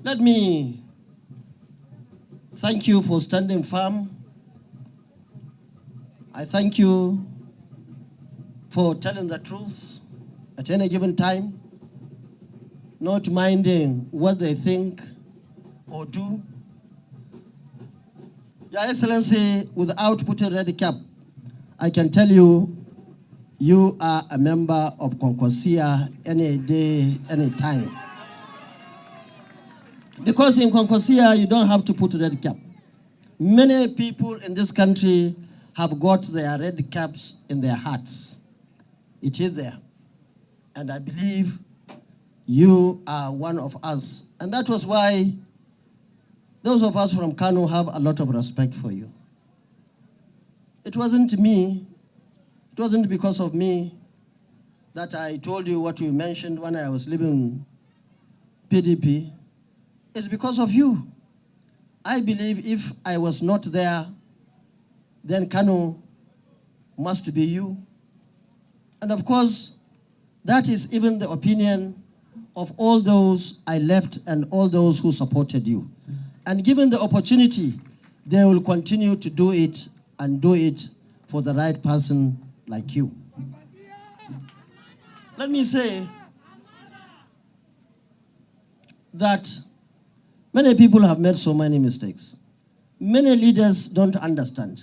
Let me thank you for standing firm. I thank you for telling the truth at any given time, not minding what they think or do. Your Excellency, without putting red cap, I can tell you, you are a member of Kwankwaso any day, any time. Because in Kwankwaso, you don't have to put red cap. Many people in this country have got their red caps in their hearts. It is there. And I believe you are one of us. And that was why those of us from Kano have a lot of respect for you. It wasn't me, it wasn't because of me that I told you what you mentioned when I was leaving PDP. It's because of you. I believe if I was not there, then Kano must be you. And of course, that is even the opinion of all those I left and all those who supported you. And given the opportunity, they will continue to do it and do it for the right person like you. Let me say that many people have made so many mistakes. Many leaders don't understand.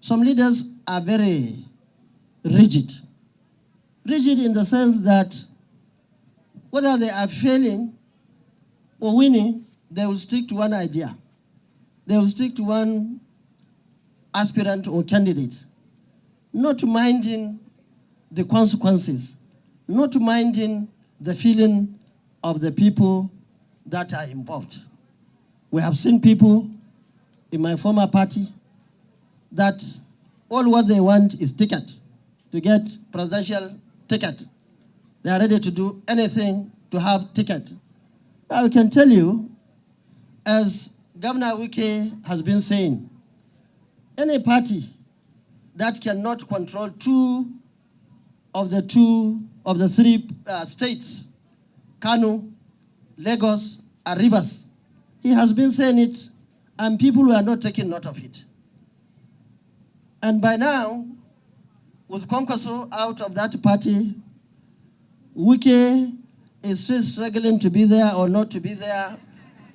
Some leaders are very rigid. Rigid in the sense that whether they are failing or winning, they will stick to one idea. They will stick to one aspirant or candidate, not minding the consequences, not minding the feeling of the people that are involved. We have seen people in my former party that all what they want is ticket, to get presidential ticket. They are ready to do anything to have ticket. Now I can tell you, as Governor Wike has been saying, any party that cannot control two of the three states, Kano, Lagos, and Rivers, he has been saying it, and people were not taking note of it. And by now, with Kwankwaso out of that party, Wike is still struggling to be there or not to be there.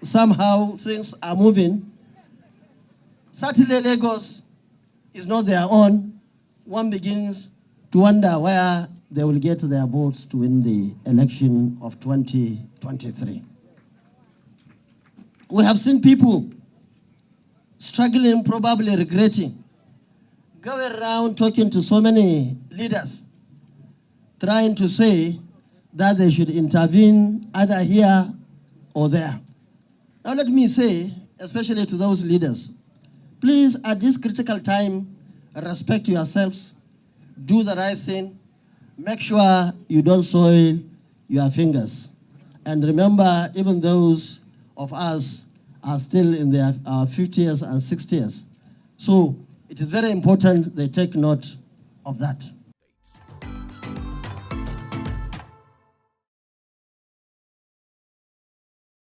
Somehow things are moving. Certainly Lagos is not their own. One begins to wonder where they will get their votes to win the election of 2023. We have seen people struggling, probably regretting, going around talking to so many leaders, trying to say that they should intervene either here or there. Now let me say, especially to those leaders, please at this critical time, respect yourselves, do the right thing, make sure you don't soil your fingers. And remember, even those of us are still in their 50s and 60s. So it is very important they take note of that.